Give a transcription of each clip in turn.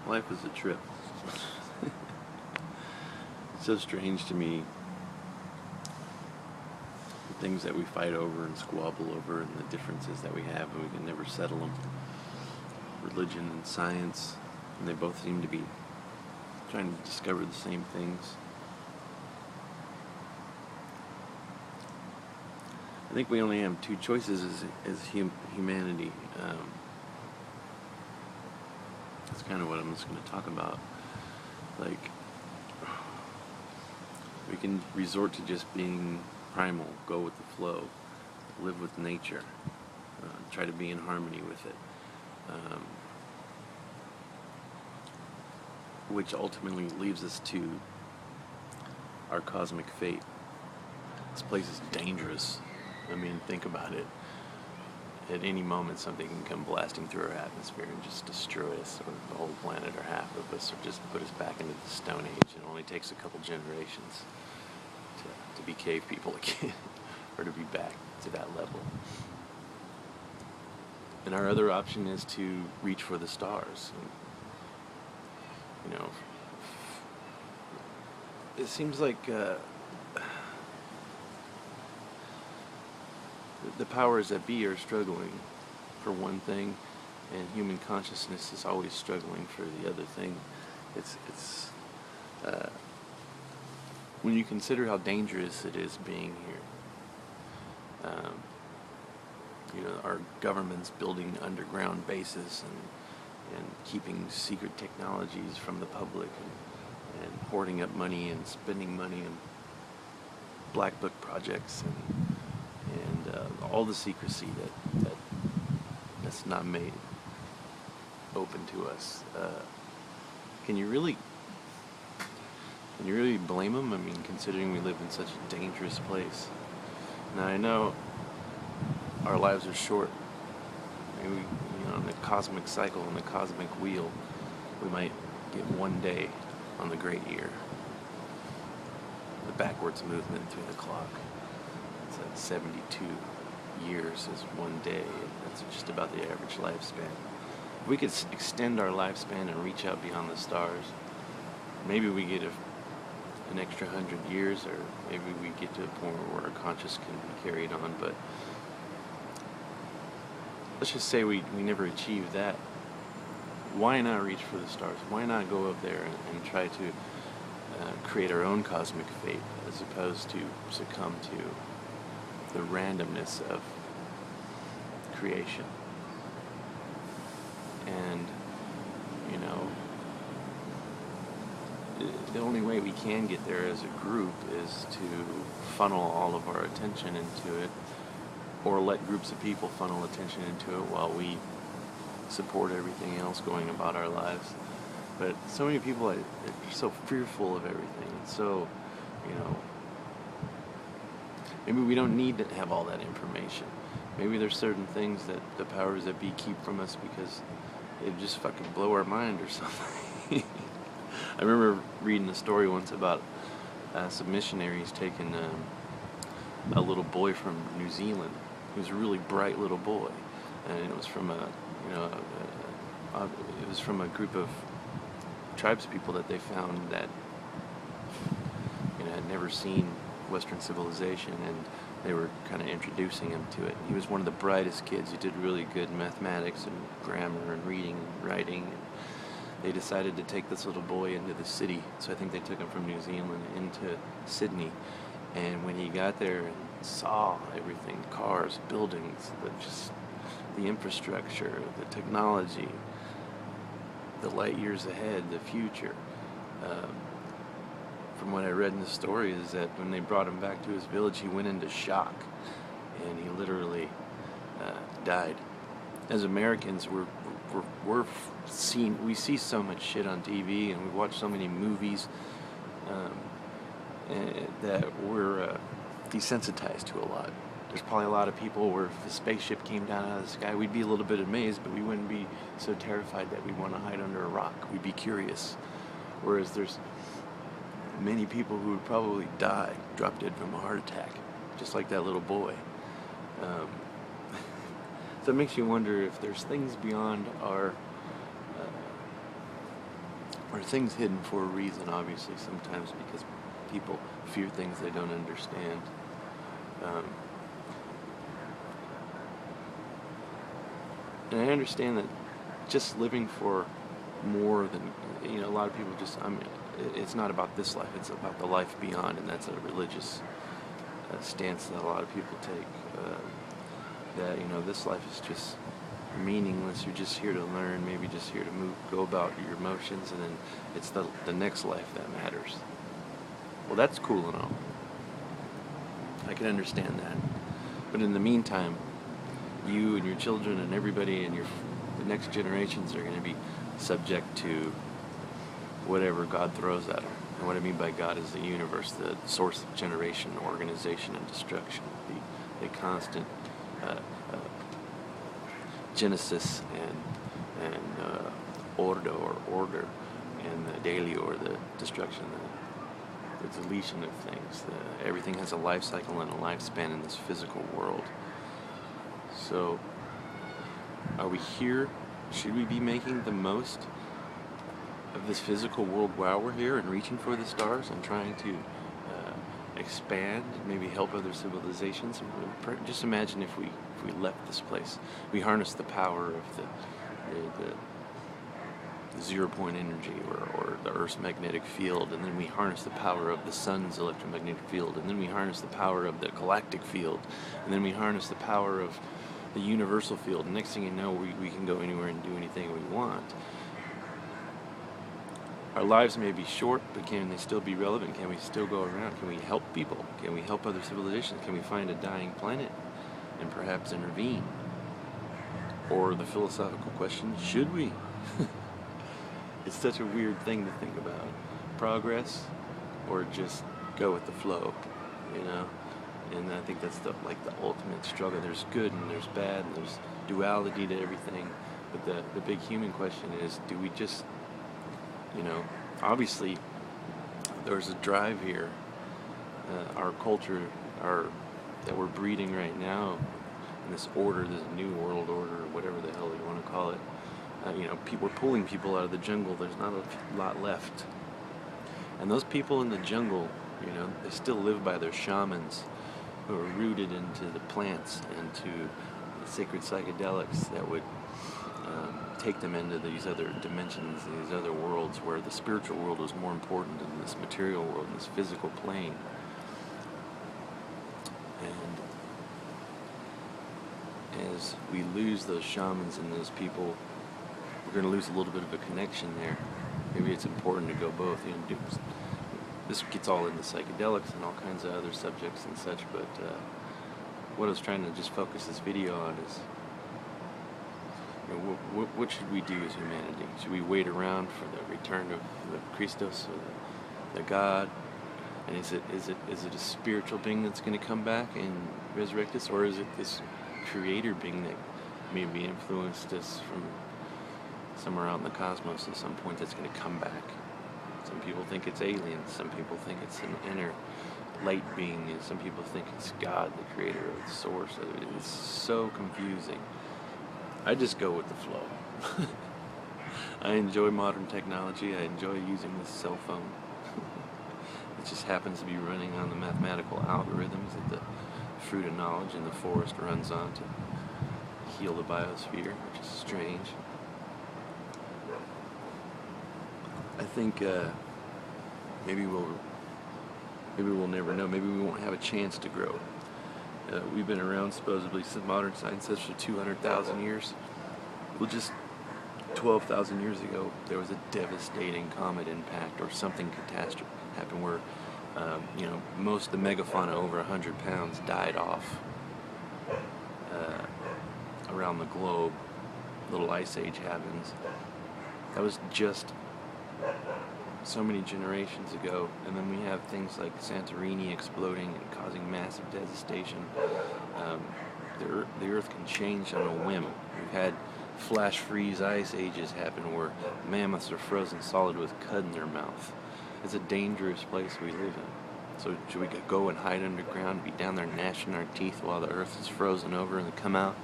Life is a trip. It's so strange to me, the things that we fight over and squabble over and the differences that we have, and we can never settle them. Religion and science, and they both seem to be trying to discover the same things. I think we only have two choices as humanity. That's kind of what I'm just going to talk about. Like, we can resort to just being primal, go with the flow, live with nature, try to be in harmony with it, which ultimately leaves us to our cosmic fate. This place is dangerous. I mean, think about it. At any moment, something can come blasting through our atmosphere and just destroy us, or the whole planet, or half of us, or just put us back into the Stone Age. It only takes a couple generations to be cave people again, or to be back to that level. And our other option is to reach for the stars. And, you know, it seems like the powers that be are struggling for one thing, and human consciousness is always struggling for the other thing. It's when you consider how dangerous it is being here. You know, our government's building underground bases and keeping secret technologies from the public, and hoarding up money and spending money on black book projects and all the secrecy that's not made open to us. Can you really blame them? I mean, considering we live in such a dangerous place. Now, I know our lives are short. Maybe, you know, in the cosmic cycle, in the cosmic wheel, we might get one day on the great year. The backwards movement through the clock. It's like 72 years is one day. That's just about the average lifespan. If we could extend our lifespan and reach out beyond the stars, maybe we get an extra 100 years, or maybe we get to a point where our conscious can be carried on. But let's just say we never achieve that. Why not reach for the stars? Why not go up there and try to create our own cosmic fate, as opposed to succumb to the randomness of creation? And, you know, the only way we can get there as a group is to funnel all of our attention into it, or let groups of people funnel attention into it while we support everything else going about our lives. But so many people are so fearful of everything, and so, you know, maybe we don't need to have all that information. Maybe there's certain things that the powers that be keep from us because it'd just fucking blow our mind or something. I remember reading a story once about some missionaries taking a little boy from New Zealand. He was a really bright little boy, and it was from it was from a group of tribespeople that they found that, you know, had never seen Western civilization, and they were kind of introducing him to it. He was one of the brightest kids. He did really good in mathematics and grammar and reading and writing. And they decided to take this little boy into the city. So I think they took him from New Zealand into Sydney. And when he got there and saw everything, cars, buildings, the infrastructure, the technology, the light years ahead, the future. From what I read in the story is that when they brought him back to his village, he went into shock, and he literally died. As Americans, we see so much shit on TV, and we watch so many movies that we're desensitized to a lot. There's probably a lot of people where if a spaceship came down out of the sky, we'd be a little bit amazed, but we wouldn't be so terrified that we'd want to hide under a rock. We'd be curious. Whereas there's many people who would probably die, drop dead from a heart attack, just like that little boy. So it makes you wonder if there's things beyond Are things hidden for a reason, obviously, sometimes because people fear things they don't understand. Um, and I understand that just living for more than, a lot of people just, it's not about this life, it's about the life beyond, and that's a religious stance that a lot of people take. That, this life is just meaningless. You're just here to learn, maybe just here to go about your emotions, and then it's the next life that matters. Well, that's cool and all. I can understand that. But in the meantime, you and your children and everybody and the next generations are going to be subject to whatever God throws at them. And what I mean by God is the universe, the source of generation, organization, and destruction, the constant genesis and order, and the daily or the destruction, the deletion of things. Everything has a life cycle and a lifespan in this physical world. So, are we here? Should we be making the most of this physical world while we're here and reaching for the stars and trying to expand and maybe help other civilizations? Just imagine if we left this place. We harness the power of the 0-point energy or the Earth's magnetic field, and then we harness the power of the sun's electromagnetic field, and then we harness the power of the galactic field, and then we harness the power of the universal field. And next thing you know, we can go anywhere and do anything we want. Our lives may be short, but can they still be relevant? Can we still go around? Can we help people? Can we help other civilizations? Can we find a dying planet and perhaps intervene? Or the philosophical question, should we? It's such a weird thing to think about. Progress or just go with the flow, And I think that's the ultimate struggle. There's good and there's bad and there's duality to everything. But the big human question is, do we just, obviously there's a drive here. Our culture, that we're breeding right now in this order, this new world order, or whatever the hell you want to call it. We're pulling people out of the jungle. There's not a lot left. And those people in the jungle, they still live by their shamans who are rooted into the plants and to the sacred psychedelics that would take them into these other dimensions, these other worlds where the spiritual world is more important than this material world, this physical plane. And as we lose those shamans and those people, we're going to lose a little bit of a connection there. Maybe it's important to go both. This gets all into psychedelics and all kinds of other subjects and such, but what I was trying to just focus this video on is, what should we do as humanity? Should we wait around for the return of the Christos or the God? And is it a spiritual being that's going to come back and resurrect us, or is it this creator being that maybe influenced us from somewhere out in the cosmos at some point that's going to come back? Some people think it's aliens, some people think it's an inner light being, and some people think it's God, the creator or the source. It's so confusing. I just go with the flow. I enjoy modern technology. I enjoy using this cell phone. It just happens to be running on the mathematical algorithms that the fruit of knowledge in the forest runs on to heal the biosphere, which is strange. I think maybe we'll never know. Maybe we won't have a chance to grow. We've been around supposedly, modern science says, for 200,000 years. Well, just 12,000 years ago, there was a devastating comet impact or something catastrophic happened where, most of the megafauna over 100 pounds died off around the globe. Little ice age happens. That was just so many generations ago, and then we have things like Santorini exploding and causing massive devastation. The Earth can change on a whim. We've had flash freeze ice ages happen where mammoths are frozen solid with cud in their mouth. It's a dangerous place we live in. So should we go and hide underground, be down there gnashing our teeth while the Earth is frozen over, and then come out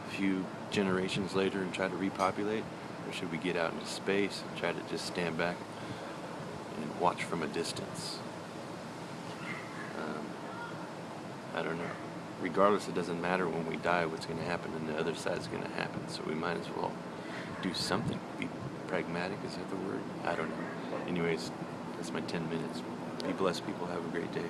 a few generations later and try to repopulate? Or should we get out into space and try to just stand back and watch from a distance? I don't know. Regardless, it doesn't matter when we die what's going to happen, and the other side's going to happen. So we might as well do something. Be pragmatic, is that the word? I don't know. Anyways, that's my 10 minutes. Be blessed, people. Have a great day.